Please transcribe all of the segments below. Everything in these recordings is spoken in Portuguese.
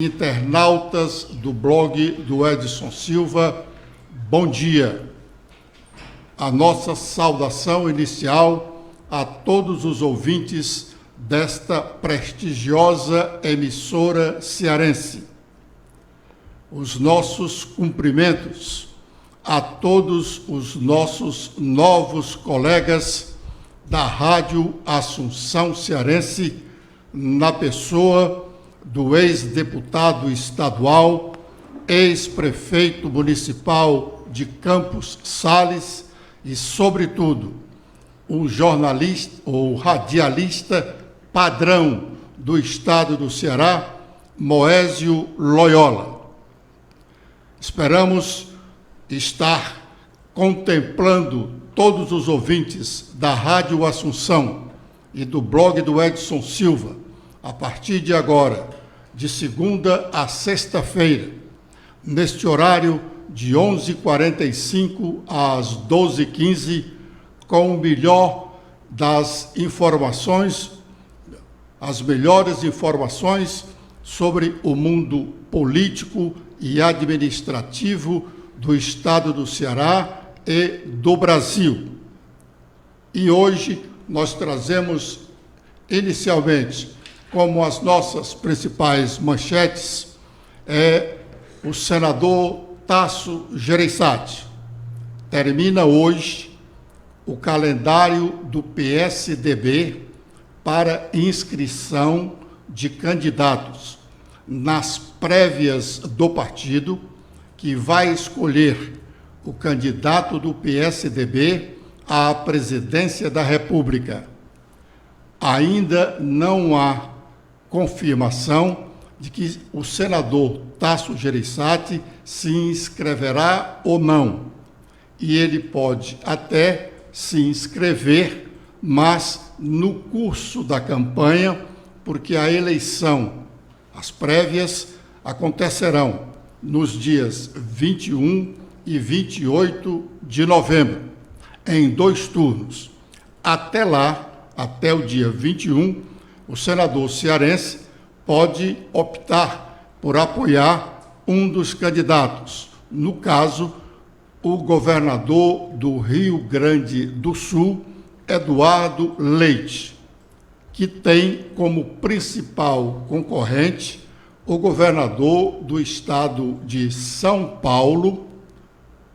Internautas do blog do Edson Silva, bom dia. A nossa saudação inicial a todos os ouvintes desta prestigiosa emissora cearense. Os nossos cumprimentos a todos os nossos novos colegas da Rádio Assunção Cearense, na pessoa do ex-deputado estadual, ex-prefeito municipal de Campos Sales e, sobretudo, o jornalista ou radialista padrão do estado do Ceará, Moésio Loyola. Esperamos estar contemplando todos os ouvintes da Rádio Assunção e do blog do Edson Silva, a partir de agora, de segunda a sexta-feira, neste horário de 11h45 às 12h15, com o melhor das informações, as melhores informações sobre o mundo político e administrativo do estado do Ceará e do Brasil. E hoje nós trazemos, inicialmente, como as nossas principais manchetes, o senador Tasso Gereissati. Termina hoje o calendário do PSDB para inscrição de candidatos nas prévias do partido, que vai escolher o candidato do PSDB à presidência da República. Ainda não há confirmação de que o senador Tasso Gereissati se inscreverá ou não. E ele pode até se inscrever, mas no curso da campanha, porque a eleição, as prévias, acontecerão nos dias 21 e 28 de novembro, em 2 turnos. Até lá, até o dia 21, o senador cearense pode optar por apoiar um dos candidatos, no caso, o governador do Rio Grande do Sul, Eduardo Leite, que tem como principal concorrente o governador do estado de São Paulo,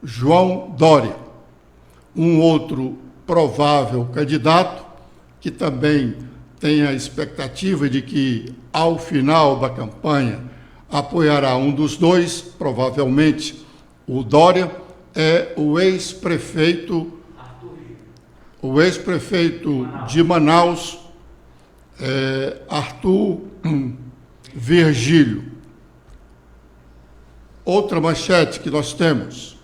João Dória. Um outro provável candidato, que também tem a expectativa de que, ao final da campanha, apoiará um dos dois, provavelmente o Dória, é o ex-prefeito de Manaus, Arthur Virgílio. Outra manchete que nós temos: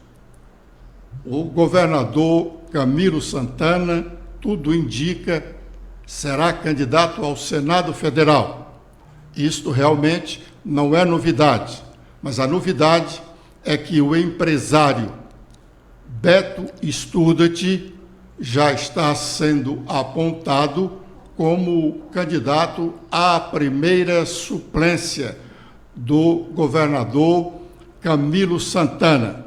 o governador Camilo Santana, tudo indica, será candidato ao Senado Federal. Isto realmente não é novidade, mas a novidade é que o empresário Beto Sturdat já está sendo apontado como candidato à primeira suplência do governador Camilo Santana.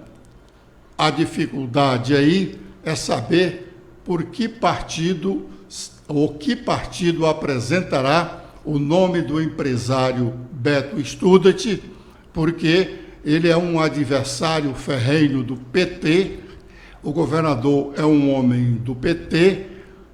A dificuldade aí é saber por que partido ou que partido apresentará o nome do empresário Beto Sturdat, porque ele é um adversário ferrenho do PT, o governador é um homem do PT,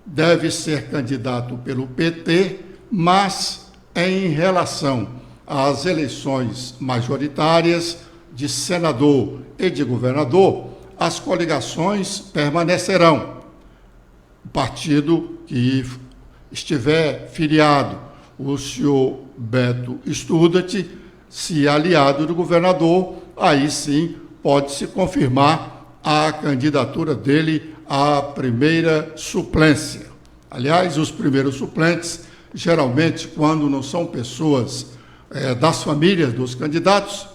deve ser candidato pelo PT, mas em relação às eleições majoritárias de senador e de governador, as coligações permanecerão. O partido que estiver filiado, o senhor Beto Sturdat, se aliado do governador, aí sim pode-se confirmar a candidatura dele à primeira suplência. Aliás, os primeiros suplentes, geralmente, quando não são pessoas das famílias dos candidatos,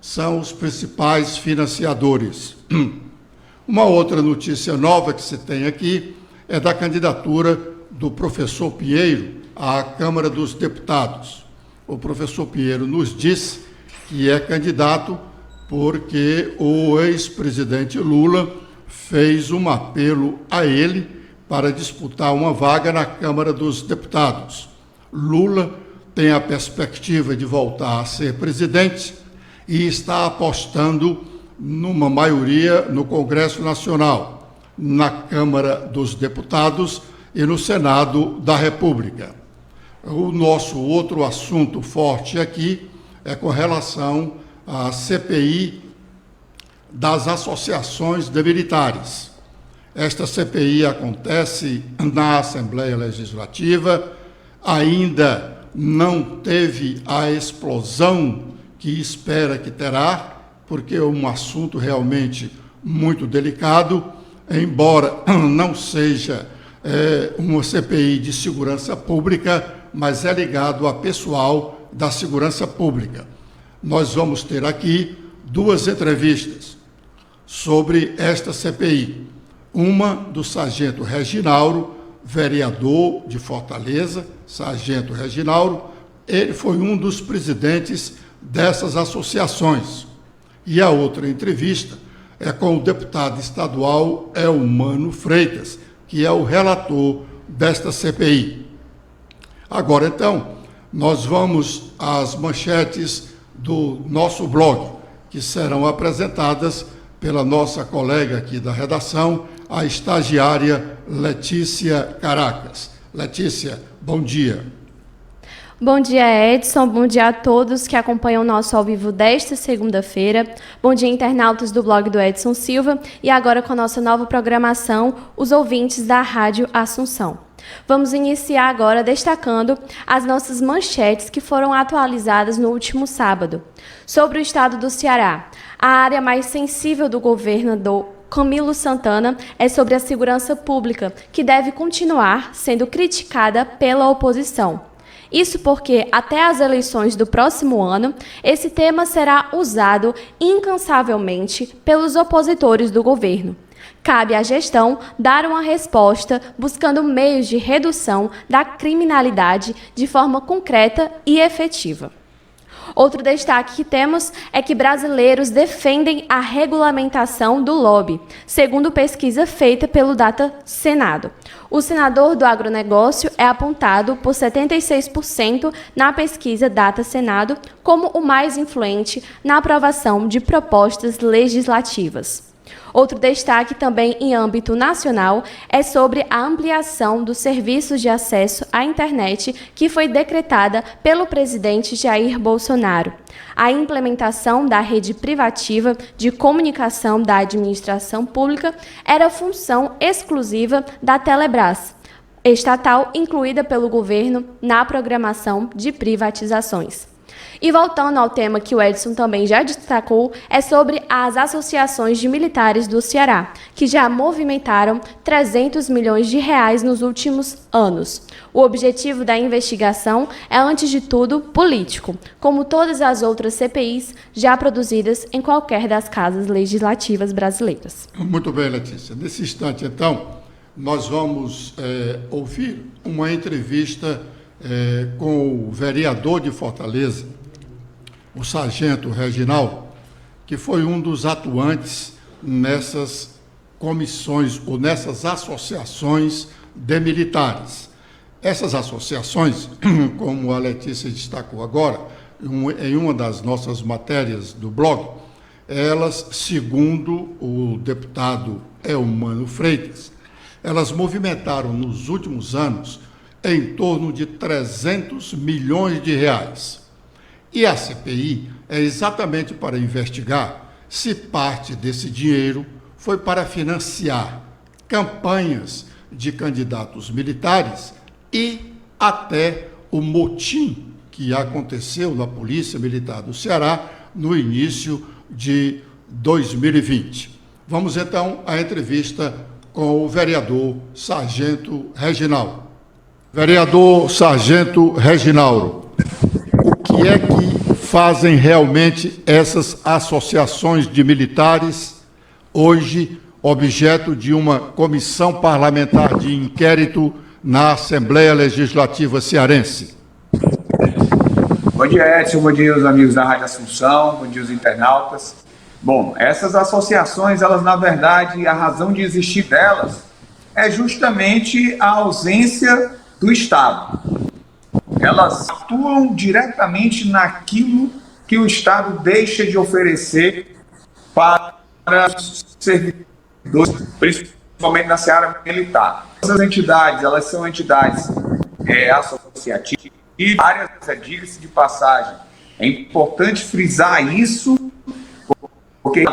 são os principais financiadores. Uma outra notícia nova que se tem aqui é da candidatura do professor Pinheiro à Câmara dos Deputados. o professor Pinheiro nos disse que é candidato porque o ex-presidente Lula fez um apelo a ele para disputar uma vaga na Câmara dos Deputados. Lula tem a perspectiva de voltar a ser presidente e está apostando numa maioria no Congresso Nacional, na Câmara dos Deputados e no Senado da República. O nosso outro assunto forte aqui é com relação à CPI das associações de militares. Esta CPI acontece na Assembleia Legislativa, ainda não teve a explosão que espera que terá, porque é um assunto realmente muito delicado, embora não seja uma CPI de segurança pública, mas é ligado a pessoal da segurança pública. Nós vamos ter aqui duas entrevistas sobre esta CPI. Uma do sargento Reginauro, vereador de Fortaleza, sargento Reginauro, ele foi um dos presidentes dessas associações. E a outra entrevista é com o deputado estadual Elmano Freitas, que é o relator desta CPI. Agora, então, nós vamos às manchetes do nosso blog, que serão apresentadas pela nossa colega aqui da redação, a estagiária Letícia Caracas. Letícia, bom dia. Bom dia, Edson. Bom dia a todos que acompanham o nosso ao vivo desta segunda-feira. Bom dia, internautas do blog do Edson Silva. E agora, com a nossa nova programação, os ouvintes da Rádio Assunção. Vamos iniciar agora destacando as nossas manchetes que foram atualizadas no último sábado. Sobre o estado do Ceará, a área mais sensível do governador Camilo Santana é sobre a segurança pública, que deve continuar sendo criticada pela oposição. Isso porque, até as eleições do próximo ano, esse tema será usado incansavelmente pelos opositores do governo. Cabe à gestão dar uma resposta buscando meios de redução da criminalidade de forma concreta e efetiva. Outro destaque que temos é que brasileiros defendem a regulamentação do lobby, segundo pesquisa feita pelo Data Senado. O senador do agronegócio é apontado por 76% na pesquisa Data Senado como o mais influente na aprovação de propostas legislativas. Outro destaque também em âmbito nacional é sobre a ampliação dos serviços de acesso à internet que foi decretada pelo presidente Jair Bolsonaro. A implementação da rede privativa de comunicação da administração pública era função exclusiva da Telebrás, estatal incluída pelo governo na programação de privatizações. E voltando ao tema que o Edson também já destacou, é sobre as associações de militares do Ceará, que já movimentaram 300 milhões de reais nos últimos anos. O objetivo da investigação é, antes de tudo, político, como todas as outras CPIs já produzidas em qualquer das casas legislativas brasileiras. Muito bem, Letícia. Nesse instante, então, nós vamos ouvir uma entrevista com o vereador de Fortaleza, o sargento Reginaldo, que foi um dos atuantes nessas comissões ou nessas associações de militares. Essas associações, como a Letícia destacou agora, em uma das nossas matérias do blog, elas, segundo o deputado Elmano Freitas, elas movimentaram nos últimos anos em torno de 300 milhões de reais. E a CPI é exatamente para investigar se parte desse dinheiro foi para financiar campanhas de candidatos militares e até o motim que aconteceu na Polícia Militar do Ceará no início de 2020. Vamos então à entrevista com o vereador Sargento Reginaldo. Vereador Sargento Reginaldo, o que é que fazem realmente essas associações de militares, hoje objeto de uma comissão parlamentar de inquérito na Assembleia Legislativa Cearense? Bom dia, Edson. Bom dia, os amigos da Rádio Assunção. Bom dia, os internautas. Bom, essas associações, elas, na verdade, a razão de existir delas é justamente a ausência do Estado. Elas atuam diretamente naquilo que o Estado deixa de oferecer para os servidores, principalmente na seara militar. Essas entidades, elas são entidades associativas e várias, diga-se de passagem. É importante frisar isso, porque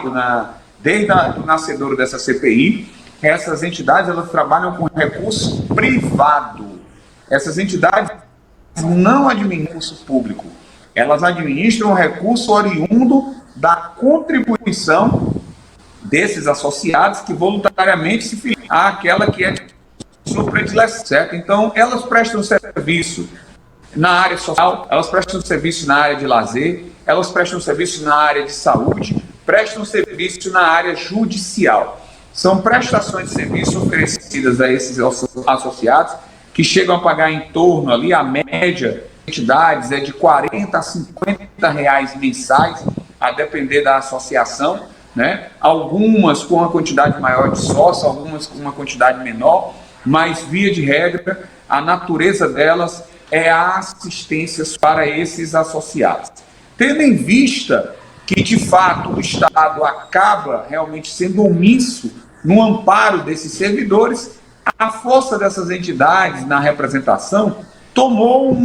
desde o nascedouro dessa CPI, essas entidades, elas trabalham com recurso privado. Essas entidades não administram recurso público. Elas administram o recurso oriundo da contribuição desses associados que voluntariamente se filiam àquela que é de sua predileção, certo? Então, elas prestam serviço na área social, elas prestam serviço na área de lazer, elas prestam serviço na área de saúde, prestam serviço na área judicial. São prestações de serviço oferecidas a esses associados que chegam a pagar em torno ali, a média de entidades é de R$40 a R$50 mensais, a depender da associação, né? Algumas com uma quantidade maior de sócios, algumas com uma quantidade menor, mas, via de regra, a natureza delas é a assistência para esses associados. Tendo em vista que, de fato, o Estado acaba realmente sendo omisso no amparo desses servidores, a força dessas entidades na representação tomou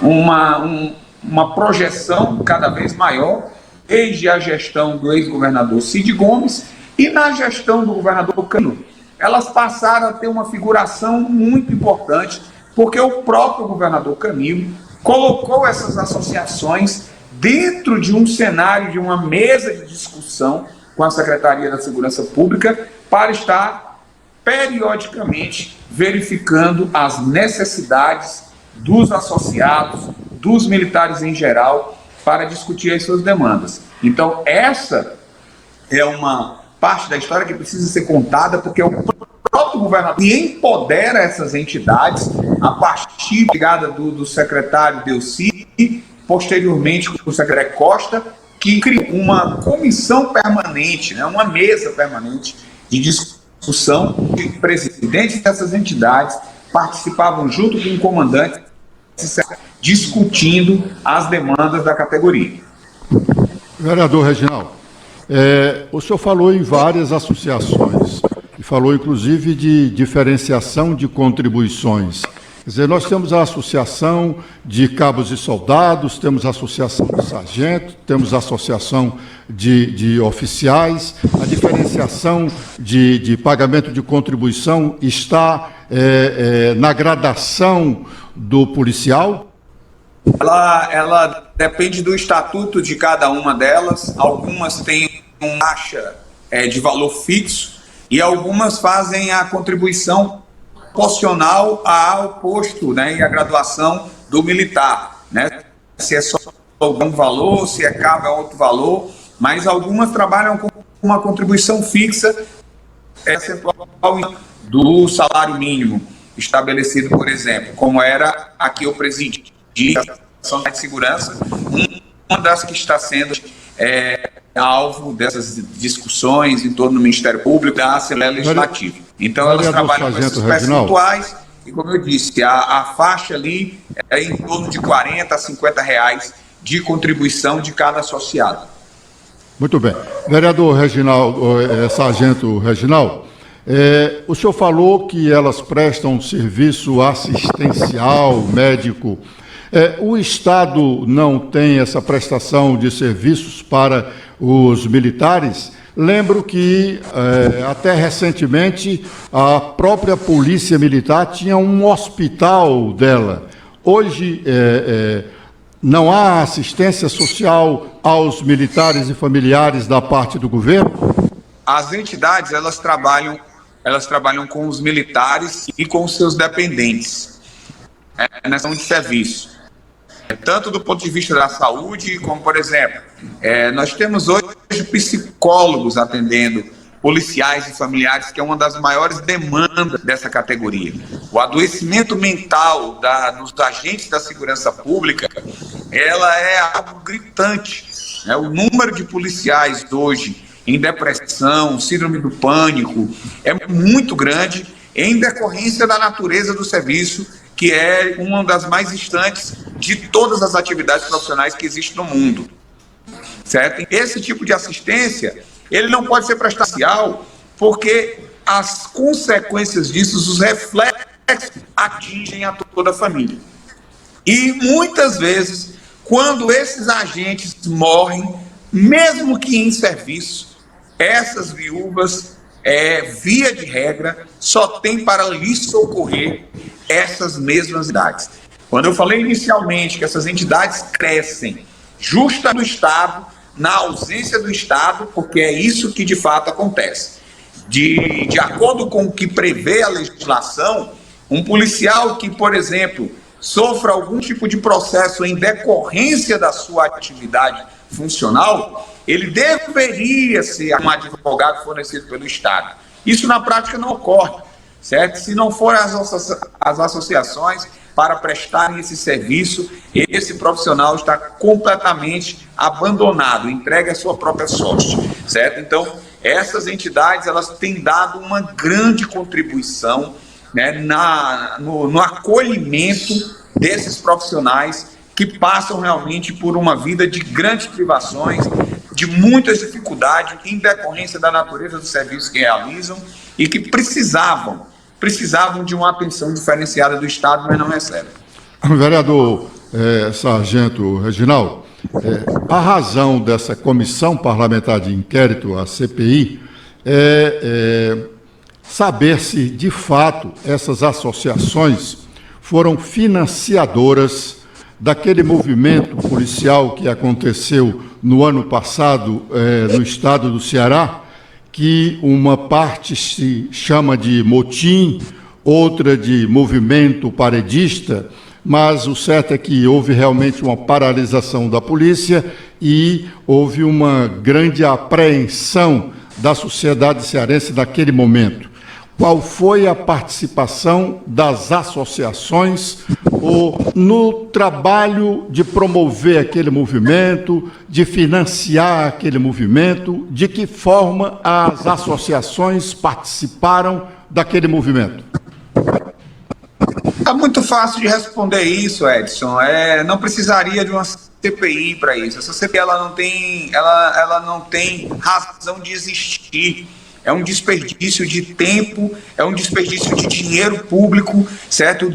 uma projeção cada vez maior, desde a gestão do ex-governador Cid Gomes e na gestão do governador Camilo. Elas passaram a ter uma figuração muito importante, porque o próprio governador Camilo colocou essas associações dentro de um cenário, de uma mesa de discussão com a Secretaria da Segurança Pública, para estar periodicamente verificando as necessidades dos associados, dos militares em geral, para discutir as suas demandas. Então, essa é uma parte da história que precisa ser contada, porque é o próprio governador que empodera essas entidades, a partir do secretário Delcy, posteriormente com o secretário Costa, que criou uma comissão permanente, né, uma mesa permanente de discussão, que presidentes dessas entidades participavam junto com o comandante, discutindo as demandas da categoria. Vereador Reginaldo, o senhor falou em várias associações e falou inclusive de diferenciação de contribuições. Quer dizer, nós temos a associação de cabos e soldados, temos a associação de sargentos, temos a associação de oficiais. A diferenciação de pagamento de contribuição está na gradação do policial? Ela depende do estatuto de cada uma delas. Algumas têm uma taxa de valor fixo e algumas fazem a contribuição proporcional ao posto, né, e à graduação do militar, né? Se é só um valor, se é cabo é outro valor, mas algumas trabalham com uma contribuição fixa do salário mínimo estabelecido, por exemplo, como era aqui eu presidi a Ação de Segurança, uma das que está sendo alvo dessas discussões em torno do Ministério Público, da Assembleia Legislativa. Então, elas trabalham com esses percentuais e, como eu disse, a faixa ali é em torno de R$40 a R$50 de contribuição de cada associado. Muito bem. Vereador Reginaldo, Sargento Reginaldo, o senhor falou que elas prestam serviço assistencial, médico. O Estado não tem essa prestação de serviços para os militares? Lembro que, até recentemente, a própria Polícia Militar tinha um hospital dela. Hoje, não há assistência social aos militares e familiares da parte do governo? As entidades, elas trabalham com os militares e com os seus dependentes, nessa de serviço. Tanto do ponto de vista da saúde, como, por exemplo, nós temos hoje psicólogos atendendo policiais e familiares, que é uma das maiores demandas dessa categoria. O adoecimento mental dos agentes da segurança pública, ela é algo gritante. O número de policiais hoje em depressão, síndrome do pânico, é muito grande em decorrência da natureza do serviço, que é uma das mais distantes de todas as atividades profissionais que existem no mundo. Certo? Esse tipo de assistência, ele não pode ser prestado parcial, porque as consequências disso, os reflexos, atingem a toda a família. E muitas vezes, quando esses agentes morrem, mesmo que em serviço, essas viúvas, via de regra, só tem para lhe socorrer essas mesmas entidades. Quando eu falei inicialmente que essas entidades crescem justa do Estado, na ausência do Estado, porque é isso que de fato acontece. De acordo com o que prevê a legislação, um policial que, por exemplo, sofra algum tipo de processo em decorrência da sua atividade funcional, ele deveria ser um advogado fornecido pelo Estado. Isso na prática não ocorre, certo? Se não forem as associações para prestarem esse serviço, esse profissional está completamente abandonado, entregue à sua própria sorte, certo? Então, essas entidades, elas têm dado uma grande contribuição, né, no acolhimento desses profissionais que passam realmente por uma vida de grandes privações, de muitas dificuldades em decorrência da natureza do serviço que realizam e que precisavam de uma atenção diferenciada do Estado, mas não recebem. Vereador Sargento Reginaldo, a razão dessa comissão parlamentar de inquérito, a CPI, é saber se, de fato, essas associações foram financiadoras daquele movimento policial que aconteceu no ano passado no estado do Ceará, que uma parte se chama de motim, outra de movimento paredista, mas o certo é que houve realmente uma paralisação da polícia e houve uma grande apreensão da sociedade cearense naquele momento. Qual foi a participação das associações no trabalho de promover aquele movimento, de financiar aquele movimento? De que forma as associações participaram daquele movimento? Está muito fácil de responder isso, Edson. Não precisaria de uma CPI para isso. Essa CPI ela não tem razão de existir. É um desperdício de tempo, é um desperdício de dinheiro público, certo?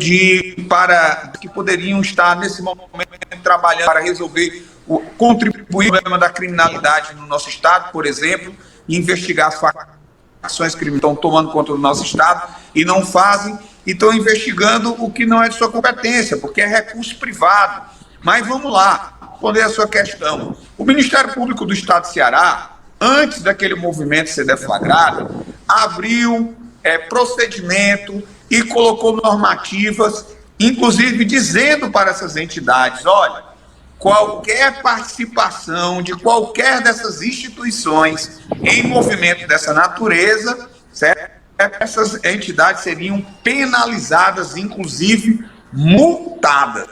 Para que poderiam estar nesse momento trabalhando para resolver, contribuir o problema da criminalidade no nosso estado, por exemplo, e investigar as facções criminosas que estão tomando conta do nosso estado e não fazem, e estão investigando o que não é de sua competência, porque é recurso privado. Mas vamos lá, responder a sua questão. O Ministério Público do Estado de Ceará, antes daquele movimento ser deflagrado, abriu procedimento e colocou normativas, inclusive dizendo para essas entidades, olha, qualquer participação de qualquer dessas instituições em movimento dessa natureza, certo? Essas entidades seriam penalizadas, inclusive multadas.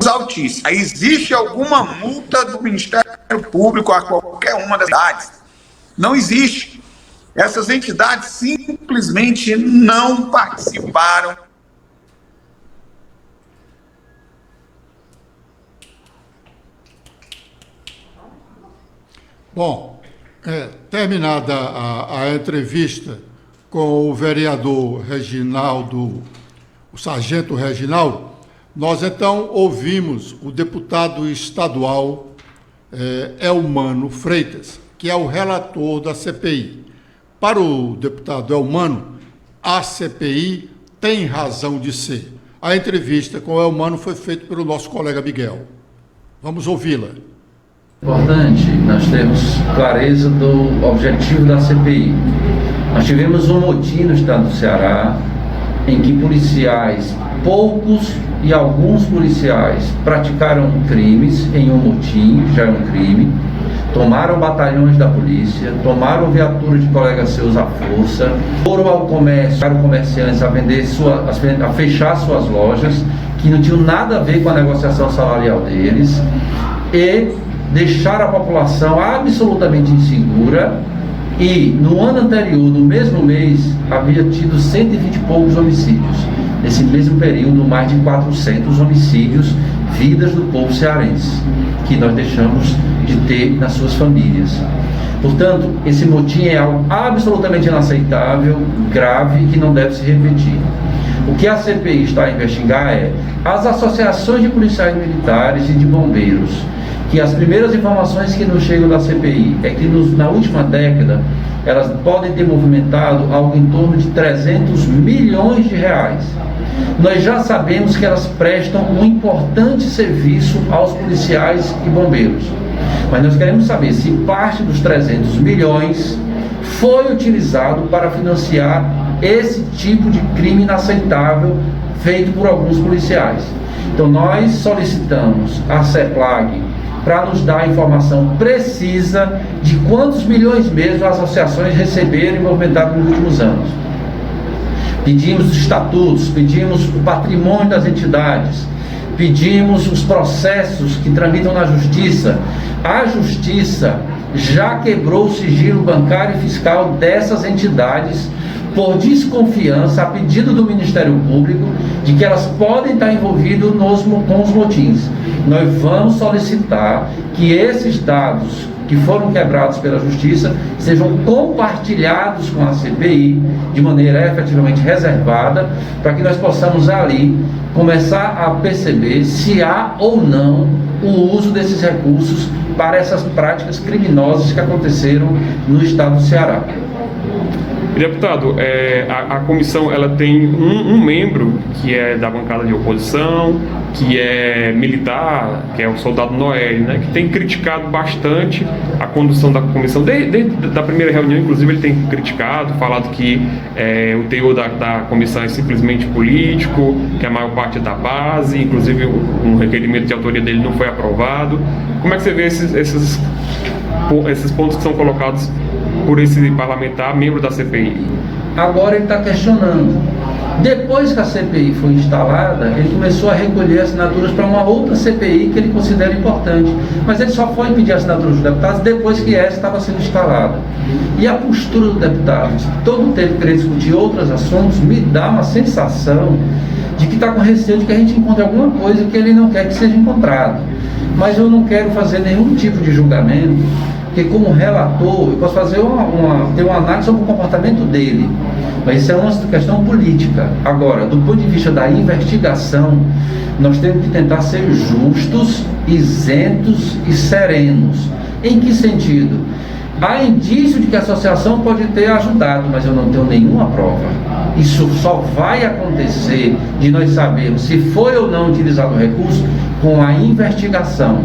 Altíssimo. Existe alguma multa do Ministério Público a qualquer uma das entidades? Não existe. Essas entidades simplesmente não participaram. Bom, terminada a entrevista com o vereador Reginaldo, o sargento Reginaldo, nós então ouvimos o deputado estadual Elmano Freitas, que é o relator da CPI. Para o deputado Elmano, a CPI tem razão de ser. A entrevista com o Elmano foi feita pelo nosso colega Miguel. Vamos ouvi-la. Importante nós termos clareza do objetivo da CPI. Nós tivemos um motim no estado do Ceará, em que policiais, poucos e alguns policiais praticaram crimes em um motim, já é um crime, tomaram batalhões da polícia, tomaram viaturas de colegas seus à força, foram ao comércio, para comerciantes a vender a fechar suas lojas, que não tinham nada a ver com a negociação salarial deles, e deixaram a população absolutamente insegura. E no ano anterior, no mesmo mês, havia tido 120 e poucos homicídios. Nesse mesmo período, mais de 400 homicídios, vidas do povo cearense, que nós deixamos de ter nas suas famílias. Portanto, esse motim é algo absolutamente inaceitável, grave e que não deve se repetir. O que a CPI está a investigar é as associações de policiais militares e de bombeiros, que as primeiras informações que nos chegam da CPI é que na última década elas podem ter movimentado algo em torno de 300 milhões de reais. Nós já sabemos que elas prestam um importante serviço aos policiais e bombeiros, mas nós queremos saber se parte dos 300 milhões foi utilizado para financiar esse tipo de crime inaceitável feito por alguns policiais. Então nós solicitamos a CEPLAG para nos dar a informação precisa de quantos milhões mesmo as associações receberam e movimentaram nos últimos anos. Pedimos os estatutos, pedimos o patrimônio das entidades, pedimos os processos que tramitam na Justiça. A Justiça já quebrou o sigilo bancário e fiscal dessas entidades por desconfiança, a pedido do Ministério Público, de que elas podem estar envolvidas com os motins. Nós vamos solicitar que esses dados que foram quebrados pela Justiça sejam compartilhados com a CPI de maneira efetivamente reservada, para que nós possamos ali começar a perceber se há ou não o uso desses recursos para essas práticas criminosas que aconteceram no estado do Ceará. Deputado, a comissão ela tem um membro que é da bancada de oposição, que é militar, que é o soldado Noel, né, que tem criticado bastante a condução da comissão. Desde a primeira reunião, inclusive, ele tem criticado, falado que o teor da comissão é simplesmente político, que a maior parte é da base, inclusive um requerimento de autoria dele não foi aprovado. Como é que você vê esses pontos que são colocados por esse parlamentar, membro da CPI? Agora ele está questionando. Depois que a CPI foi instalada, ele começou a recolher assinaturas para uma outra CPI que ele considera importante. Mas ele só foi pedir assinaturas dos deputados depois que essa estava sendo instalada. E a postura do deputado, de todo o tempo querer discutir outros assuntos, me dá uma sensação de que está com receio de que a gente encontre alguma coisa que ele não quer que seja encontrado. Mas eu não quero fazer nenhum tipo de julgamento, porque como relator, eu posso fazer ter uma análise sobre o comportamento dele, mas isso é uma questão política. Agora, do ponto de vista da investigação, nós temos que tentar ser justos, isentos e serenos. Em que sentido? Há indício de que a associação pode ter ajudado, mas eu não tenho nenhuma prova. Isso só vai acontecer de nós sabermos se foi ou não utilizado o recurso com a investigação.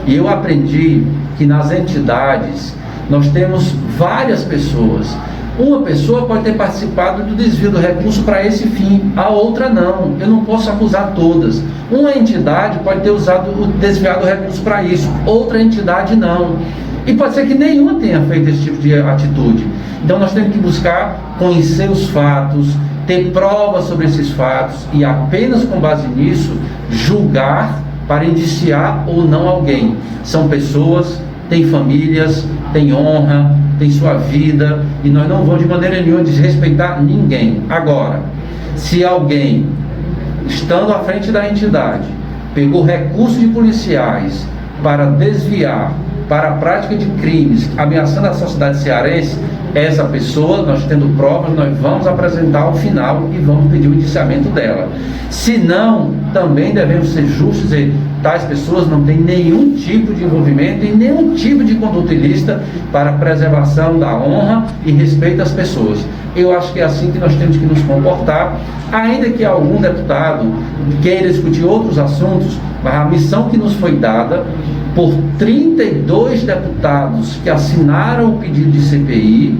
E eu aprendi que nas entidades nós temos várias pessoas. Uma pessoa pode ter participado do desvio do recurso para esse fim, a outra não. Eu não posso acusar todas. Uma entidade pode ter desviado o recurso para isso, outra entidade não. E pode ser que nenhuma tenha feito esse tipo de atitude. Então nós temos que buscar conhecer os fatos, ter provas sobre esses fatos e apenas com base nisso julgar para indiciar ou não alguém. São pessoas, têm famílias, têm honra, têm sua vida e nós não vamos de maneira nenhuma desrespeitar ninguém. Agora, se alguém, estando à frente da entidade, pegou recursos de policiais para desviar para a prática de crimes ameaçando a sociedade cearense, essa pessoa, nós tendo provas, nós vamos apresentar ao final e vamos pedir o indiciamento dela. Se não, também devemos ser justos e dizer, tais pessoas não têm nenhum tipo de envolvimento e nenhum tipo de conduta ilícita para a preservação da honra e respeito às pessoas. Eu acho que é assim que nós temos que nos comportar, ainda que algum deputado queira discutir outros assuntos, mas a missão que nos foi dada por 32 deputados que assinaram o pedido de CPI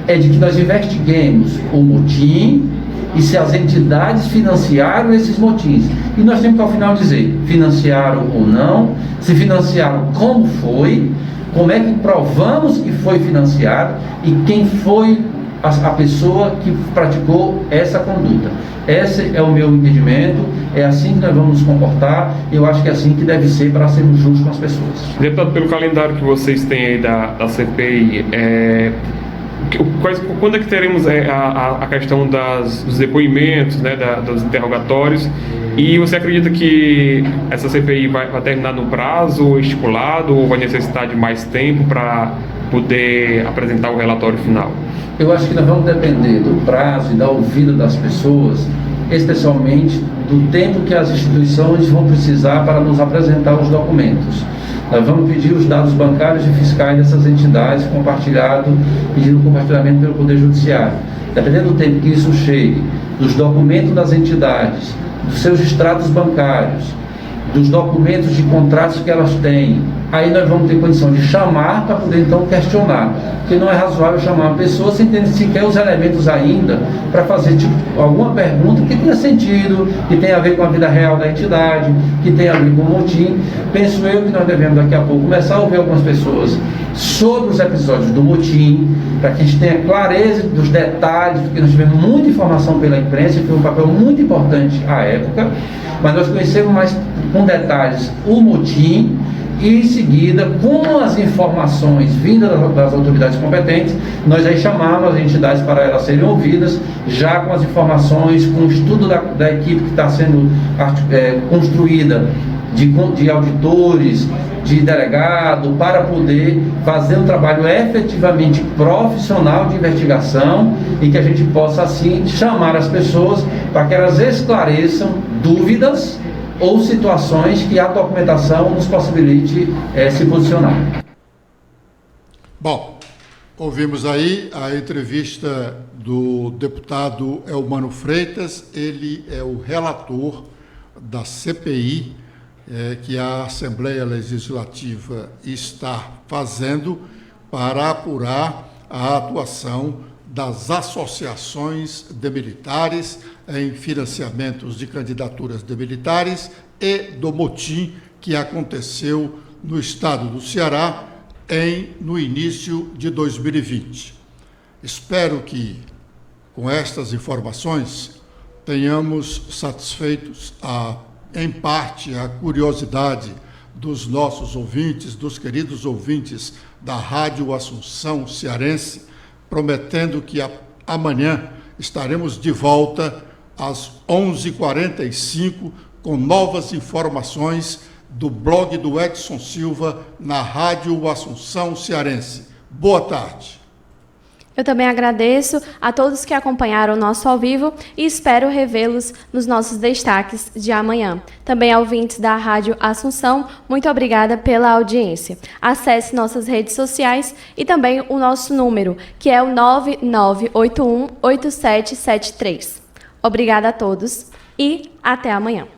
é de que nós investiguemos o motim e se as entidades financiaram esses motins. E nós temos que ao final dizer, financiaram ou não, se financiaram, como foi, como é que provamos que foi financiado e quem foi a pessoa que praticou essa conduta. Esse é o meu entendimento, é assim que nós vamos nos comportar, e eu acho que é assim que deve ser para sermos justos com as pessoas. Deputado, pelo calendário que vocês têm aí da CPI, quando é que teremos a questão dos depoimentos, né, dos interrogatórios, e você acredita que essa CPI vai terminar no prazo estipulado ou vai necessitar de mais tempo para poder apresentar o relatório final? Eu acho que nós vamos depender do prazo e da ouvida das pessoas, especialmente do tempo que as instituições vão precisar para nos apresentar os documentos. Nós vamos pedir os dados bancários e fiscais dessas entidades pedindo compartilhamento pelo Poder Judiciário. Dependendo do tempo que isso chegue, dos documentos das entidades, dos seus extratos bancários, dos documentos de contratos que elas têm, aí nós vamos ter condição de chamar para poder então questionar, porque não é razoável chamar uma pessoa sem ter sequer os elementos ainda para fazer alguma pergunta que tenha sentido, que tenha a ver com a vida real da entidade, que tenha a ver com o motim. Penso eu que nós devemos daqui a pouco começar a ouvir algumas pessoas sobre os episódios do motim, para que a gente tenha clareza dos detalhes, porque nós tivemos muita informação pela imprensa, e foi um papel muito importante à época, mas nós conhecemos mais com detalhes o motim, e em seguida, com as informações vindas das autoridades competentes, nós aí chamamos as entidades para elas serem ouvidas, já com as informações, com o estudo da equipe que está sendo construída, de auditores, de delegado, para poder fazer um trabalho efetivamente profissional de investigação e que a gente possa assim chamar as pessoas para que elas esclareçam dúvidas ou situações que a documentação nos possibilite se posicionar. Bom, ouvimos aí a entrevista do deputado Elmano Freitas, ele é o relator da CPI que a Assembleia Legislativa está fazendo para apurar a atuação das associações de militares em financiamentos de candidaturas de militares e do motim que aconteceu no estado do Ceará no início de 2020. Espero que, com estas informações, tenhamos satisfeitos em parte a curiosidade dos nossos ouvintes, dos queridos ouvintes da Rádio Assunção Cearense, prometendo que amanhã estaremos de volta às 11h45 com novas informações do blog do Edson Silva na Rádio Assunção Cearense. Boa tarde. Eu também agradeço a todos que acompanharam o nosso ao vivo e espero revê-los nos nossos destaques de amanhã. Também a ouvintes da Rádio Assunção, muito obrigada pela audiência. Acesse nossas redes sociais e também o nosso número, que é o 9981-8773. Obrigada a todos e até amanhã.